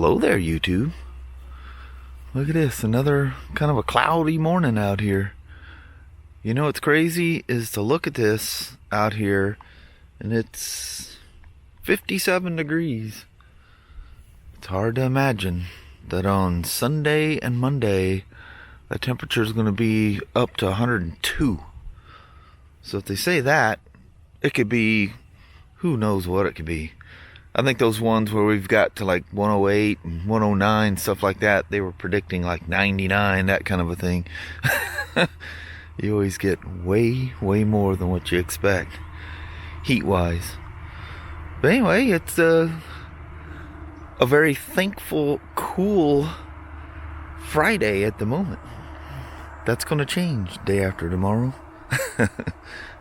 Hello there, YouTube. Look at this, another kind of a cloudy morning out here. You know what's crazy is to look at this out here and it's 57 degrees. It's hard to imagine that on Sunday and Monday the temperature is going to be up to 102. So if they say that, it could be, who knows what it could be. I think those ones where we've got to like 108 and 109, stuff like that, they were predicting like 99, that kind of a thing. You always get way more than what you expect, heat-wise. But anyway, it's a very thankful, cool Friday at the moment. That's going to change day after tomorrow.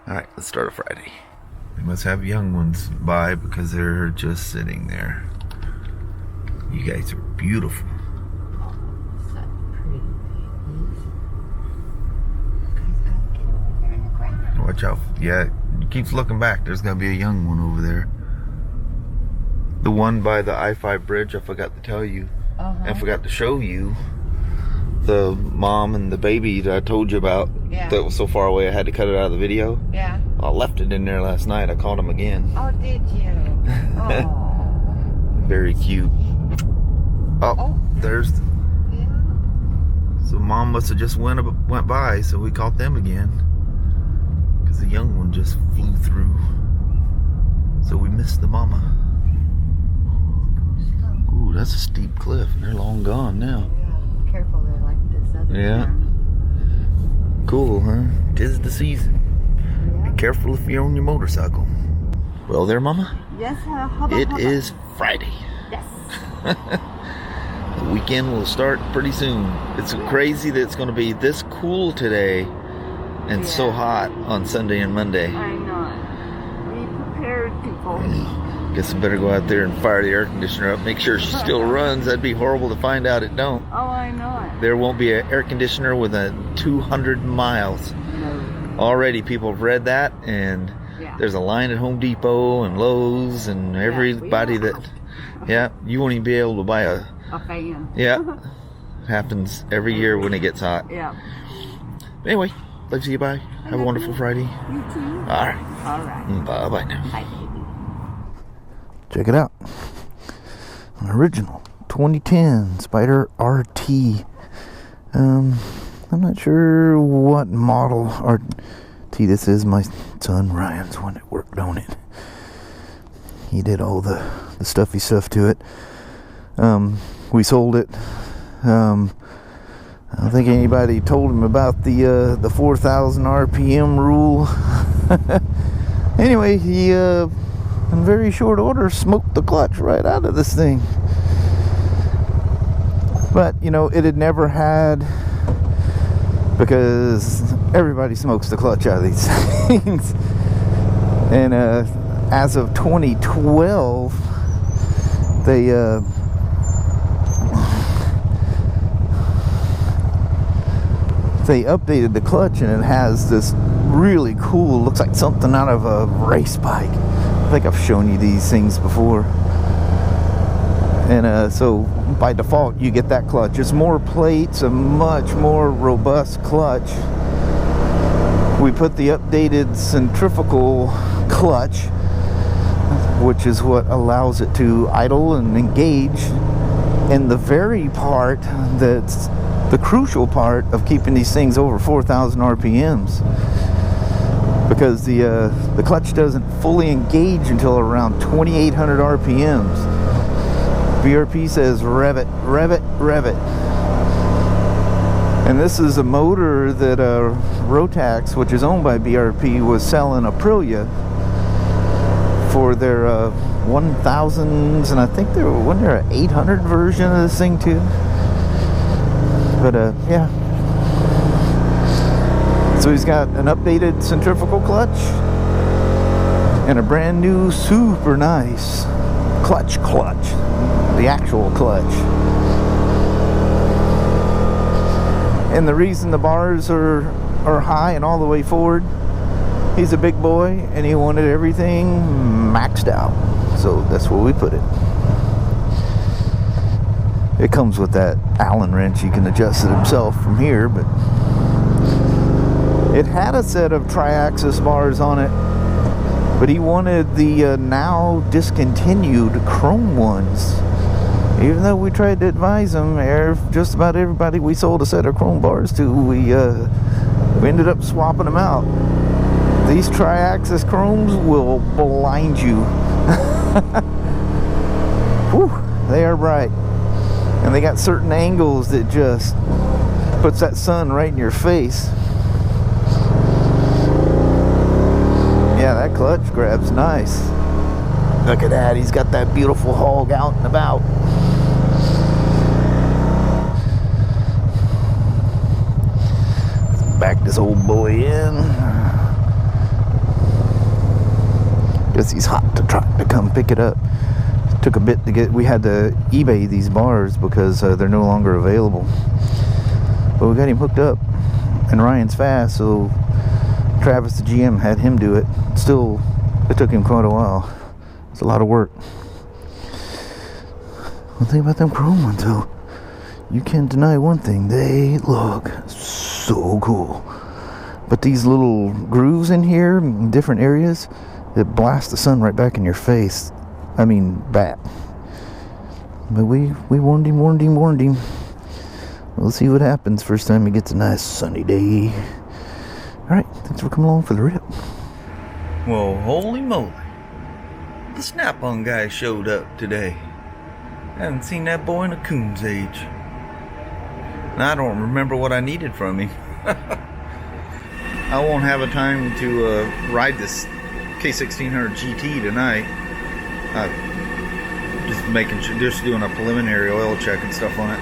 Alright, let's start a Friday. We must have young ones by because they're just sitting there. You guys are beautiful. Watch out. Yeah, it keeps looking back. There's going to be a young one over there. The one by the I-5 bridge, I forgot to tell you. I forgot to show you the mom and the baby that I told you about. Yeah. That was so far away I had to cut it out of the video. Yeah. I left it in there last night. I called him again. Oh, did you? Oh. Very cute. Oh, there's. Yeah. So mom must have just went by, so we caught them again. Because the young one just flew through. So we missed the mama. Ooh, that's a steep cliff. They're long gone now. Yeah. Careful, they're like this other one. Cool, huh? 'Tis the season. Yeah. Be careful if you're on your motorcycle. Well there, mama? Yes, how about It is Friday. Yes. The weekend will start pretty soon. It's crazy that it's going to be this cool today and so hot on Sunday and Monday. I know. Be prepared, people. Guess I better go out there and fire the air conditioner up. Make sure she still runs. That'd be horrible to find out it don't. Oh, I know it. There won't be an air conditioner within 200 miles. No. Already people have read that, and there's a line at Home Depot and Lowe's and everybody that, you won't even be able to buy a fan. Yeah. Happens every year when it gets hot. Yeah. Anyway, love to see you. Bye. Have a wonderful Friday. You too. All right. All right. Bye now. Bye, baby. Check it out. An original 2010 Spyder RT. I'm not sure what model RT this is. My son Ryan's one that worked on it. He did all the stuffy stuff to it. We sold it. I don't think anybody told him about the 4,000 RPM rule. Anyway, he in very short order smoked the clutch right out of this thing. But you know, it had never had, because everybody smokes the clutch out of these things. And as of 2012, they updated the clutch, and it has this really cool, looks like something out of a race bike. I think I've shown you these things before. And so by default you get that clutch. It's more plates, a much more robust clutch. We put the updated centrifugal clutch, which is what allows it to idle and engage in the very part that's the crucial part of keeping these things over 4,000 RPMs. Because the clutch doesn't fully engage until around 2,800 RPMs. BRP says rev it, rev it, rev it. And this is a motor that Rotax, which is owned by BRP, was selling Aprilia for their 1000s, and I think wasn't there an 800 version of this thing too? But yeah. So he's got an updated centrifugal clutch and a brand new super nice clutch, the actual clutch. And the reason the bars are high and all the way forward, he's a big boy and he wanted everything maxed out, so that's where we put it. It comes with that Allen wrench. You can adjust it himself from here, but it had a set of tri-axis bars on it, but he wanted the now discontinued chrome ones. Even though we tried to advise him, just about everybody we sold a set of chrome bars to, we ended up swapping them out. These tri-axis chromes will blind you. Whew, they are bright. And they got certain angles that just puts that sun right in your face. Yeah, that clutch grab's nice. Look at that, he's got that beautiful hog out and about. Back this old boy in. Guess he's hot to try to come pick it up. Took a bit to get. We had to eBay these bars because they're no longer available. But we got him hooked up, and Ryan's fast, so Travis, the GM, had him do it. Still, it took him quite a while. It's a lot of work. One thing about them chrome ones, though, you can't deny one thing: they look so cool. But these little grooves in here, in different areas, it blasts the sun right back in your face. I mean, bat. But we warned him. We'll see what happens first time he gets a nice sunny day. Alright, thanks for coming along for the rip. Well, holy moly. The Snap-on guy showed up today. I haven't seen that boy in a coon's age. And I don't remember what I needed from him. I won't have a time to ride this K1600 GT tonight. Just doing a preliminary oil check and stuff on it.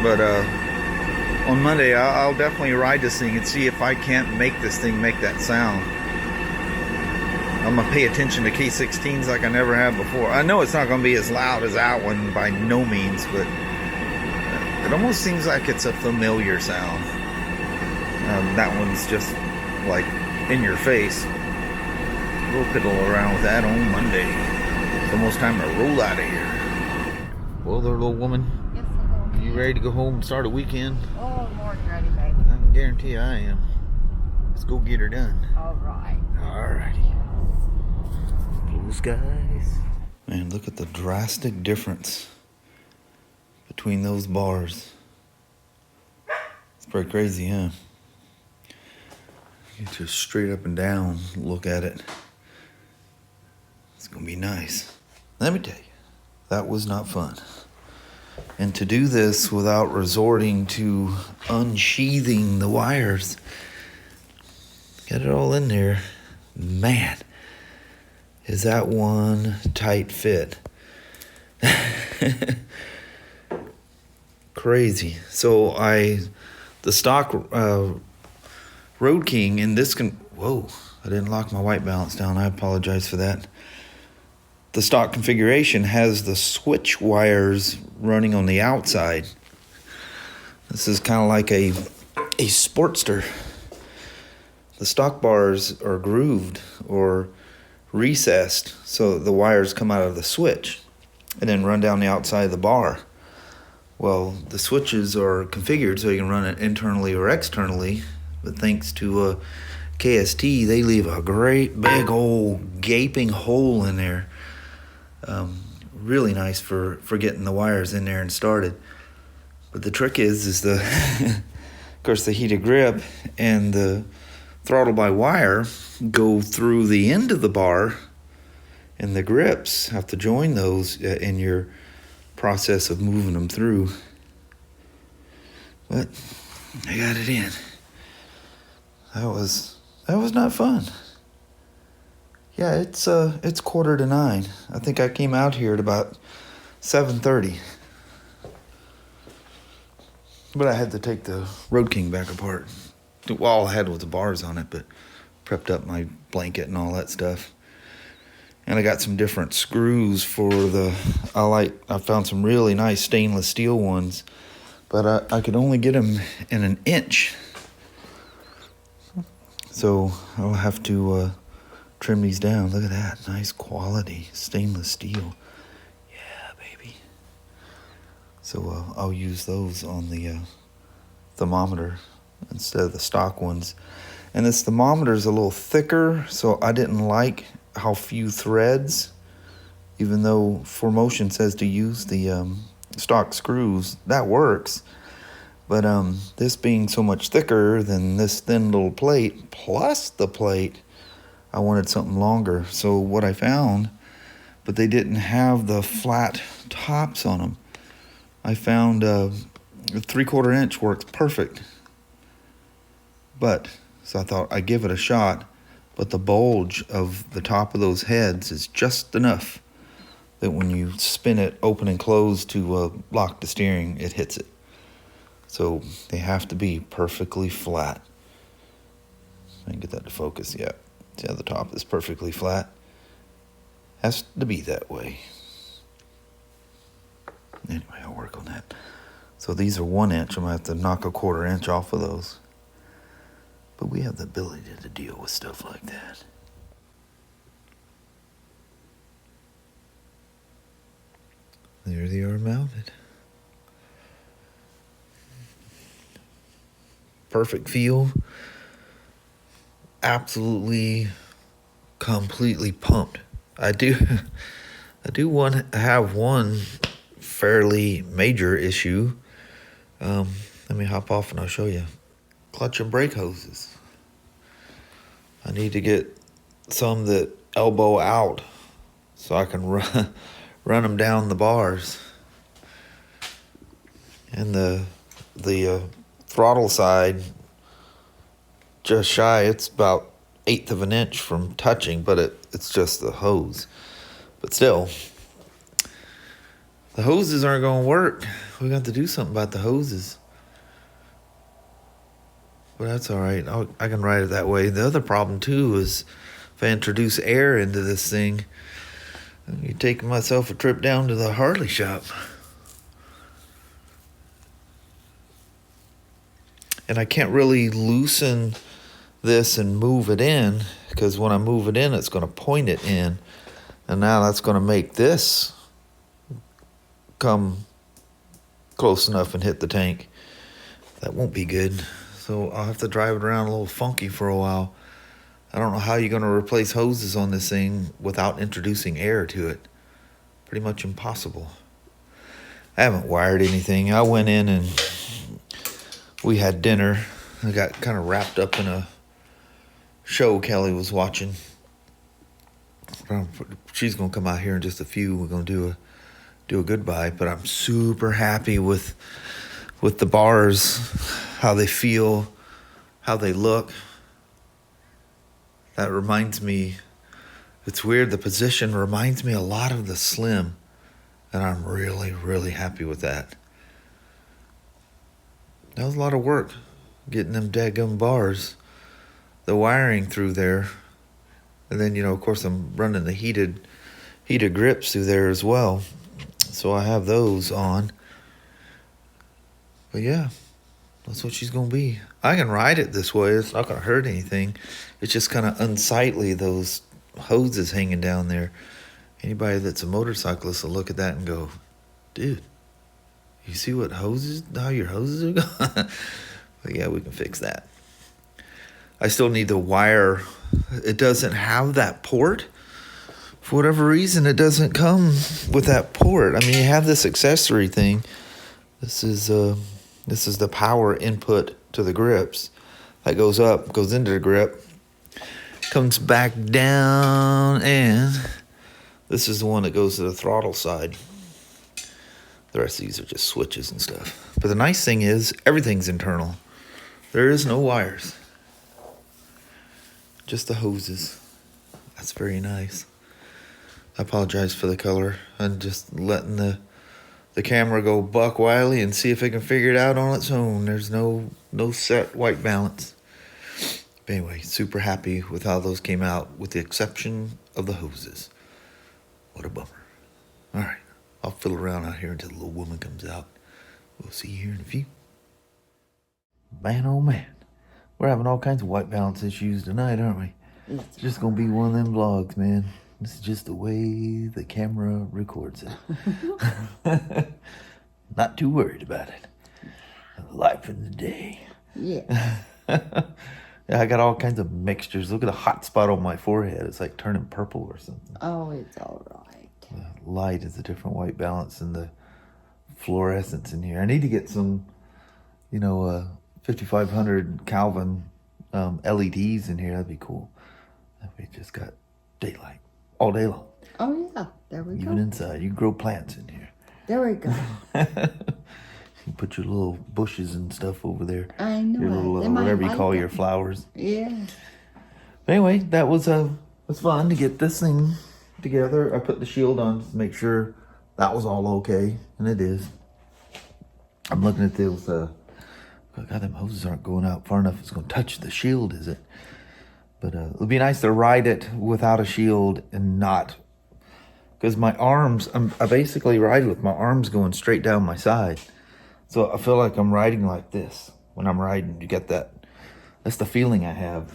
But on Monday, I'll definitely ride this thing and see if I can't make this thing make that sound. I'm gonna pay attention to K16s like I never have before. I know it's not gonna be as loud as that one by no means, but it almost seems like it's a familiar sound. That one's just like in your face. We'll piddle around with that on Monday. It's almost time to roll out of here. Well there, little woman. Yes, hello. You ready to go home and start a weekend? Oh, more than ready, baby. I can guarantee I am. Let's go get her done. Alright. Alrighty. Blue skies. Man, look at the drastic difference between those bars. It's pretty crazy, huh? You just straight up and down look at it. It's gonna be nice. Let me tell you, that was not fun. And to do this without resorting to unsheathing the wires, get it all in there, man, is that one tight fit. Crazy. So the stock Road King, and this can, whoa, I didn't lock my white balance down. I apologize for that. The stock configuration has the switch wires running on the outside. This is kind of like a Sportster. The stock bars are grooved or recessed, so the wires come out of the switch and then run down the outside of the bar. Well, the switches are configured so you can run it internally or externally, but thanks to KST, they leave a great big old gaping hole in there. Really nice for getting the wires in there and started. But the trick is the of course the heated grip and the throttle by wire go through the end of the bar, and the grips have to join those in your process of moving them through. But I got it in. That was not fun. Yeah, it's 8:45. I think I came out here at about 7:30. But I had to take the Road King back apart. Well, all I had was the bars on it, but prepped up my blanket and all that stuff. And I got some different screws for I found some really nice stainless steel ones, but I could only get them in an inch. So I'll have to trim these down. Look at that, nice quality stainless steel. Yeah, baby. So So I'll use those on the thermometer instead of the stock ones. And this thermometer is a little thicker, so I didn't like how few threads, even though 4Motion says to use the stock screws. That works. But this being so much thicker than this thin little plate, plus the plate, I wanted something longer. So what I found, but they didn't have the flat tops on them. I found a 3/4 inch works perfect. But, so I thought I'd give it a shot, but the bulge of the top of those heads is just enough that when you spin it open and close to lock the steering, it hits it. So they have to be perfectly flat. I can get that to focus yet. See how the top is perfectly flat? Has to be that way. Anyway, I'll work on that. So these are 1 inch. I'm gonna have to knock a 1/4 inch off of those. But we have the ability to deal with stuff like that. There they are mounted. Perfect feel. Absolutely, completely pumped. I do want to have one fairly major issue. Let me hop off and I'll show you. Clutch and brake hoses. I need to get some that elbow out so I can run them down the bars. And the throttle side, just shy, it's about 1/8 of an inch from touching, but it's just the hose. But still, the hoses aren't going to work. We got to do something about the hoses. But that's all right. I can ride it that way. The other problem, too, is if I introduce air into this thing, I'm taking myself a trip down to the Harley shop. And I can't really loosen this and move it in, because when I move it in, it's going to point it in. And now that's going to make this come close enough and hit the tank. That won't be good. So I'll have to drive it around a little funky for a while. I don't know how you're going to replace hoses on this thing without introducing air to it. Pretty much impossible. I haven't wired anything. I went in and we had dinner. I got kind of wrapped up in a show Kelly was watching. She's going to come out here in just a few. We're going to do a goodbye, but I'm super happy with the bars, how they feel, how they look. That reminds me, it's weird, the position reminds me a lot of the Slim, and I'm really, really happy with that. That was a lot of work, getting them daggum bars, the wiring through there, and then, of course, I'm running the heated grips through there as well, so I have those on. But yeah, that's what she's going to be. I can ride it this way. It's not going to hurt anything. It's just kind of unsightly, those hoses hanging down there. Anybody that's a motorcyclist will look at that and go, dude, you see how your hoses are going? But yeah, we can fix that. I still need the wire. It doesn't have that port. For whatever reason, it doesn't come with that port. I mean, you have this accessory thing. This is the power input to the grips. That goes up, goes into the grip, comes back down, and this is the one that goes to the throttle side. The rest of these are just switches and stuff. But the nice thing is, everything's internal. There is no wires. Just the hoses. That's very nice. I apologize for the color. I'm just letting the camera go buck wily and see if it can figure it out on its own. There's no set white balance. But anyway, super happy with how those came out, with the exception of the hoses. What a bummer. All right, I'll fiddle around out here until the little woman comes out. We'll see you here in a few. Man, oh man. We're having all kinds of white balance issues tonight, aren't we? It's just going to be one of them vlogs, man. This is just the way the camera records it. Not too worried about it. Life in the day. Yeah. Yeah, I got all kinds of mixtures. Look at the hot spot on my forehead. It's like turning purple or something. Oh, it's all right. The light is a different white balance than the fluorescence in here. I need to get some, 5500 Kelvin LEDs in here. That'd be cool. That way just got daylight all day long. Oh, yeah. There we go. Even inside. You can grow plants in here. There we go. You put your little bushes and stuff over there. I know. Your little, They might whatever you like call it. your flowers. Yeah. But anyway, that was fun to get this thing together. I put the shield on to make sure that was all okay, and it is. I'm looking at those. God, them hoses aren't going out far enough. It's going to touch the shield, is it? But it'll be nice to ride it without a shield and not, because my arms. I basically ride with my arms going straight down my side. So I feel like I'm riding like this when I'm riding. You get that? That's the feeling I have.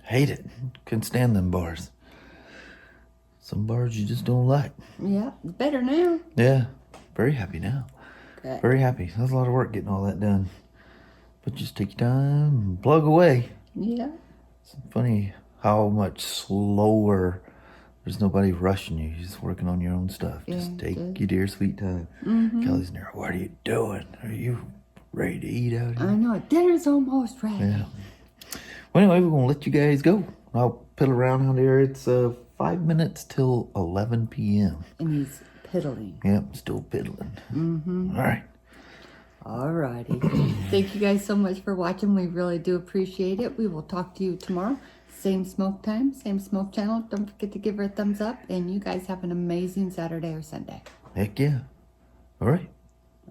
Hate it. Couldn't stand them bars. Some bars you just don't like. Yeah. It's better now. Yeah. Very happy now. Good. Very happy. That was a lot of work getting all that done. But just take your time and plug away. Yeah. It's funny how much slower. There's nobody rushing you. You're just working on your own stuff. Yeah, just take good. your dear sweet time. Kelly's in there. What are you doing? Are you ready to eat out here? I know. Dinner's almost ready. Yeah. Well, anyway, we're going to let you guys go. I'll piddle around out there. It's 5 minutes till 11 p.m. And he's piddling. Yep, still piddling. All right. Alrighty. Thank you guys so much for watching. We really do appreciate it. We will talk to you tomorrow. Same smoke time, same smoke channel. Don't forget to give her a thumbs up. And you guys have an amazing Saturday or Sunday. Heck yeah. All right.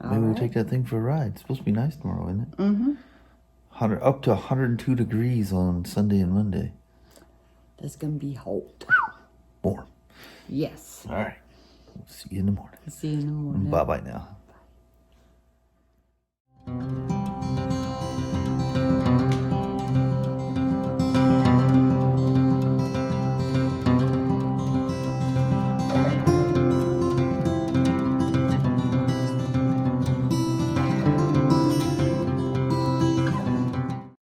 Maybe we'll right. take that thing for a ride. It's supposed to be nice tomorrow, isn't it? Up to 102 degrees on Sunday and Monday. That's going to be hot. Warm. Yes. All right. We'll see you in the morning. See you in the morning. Bye-bye now.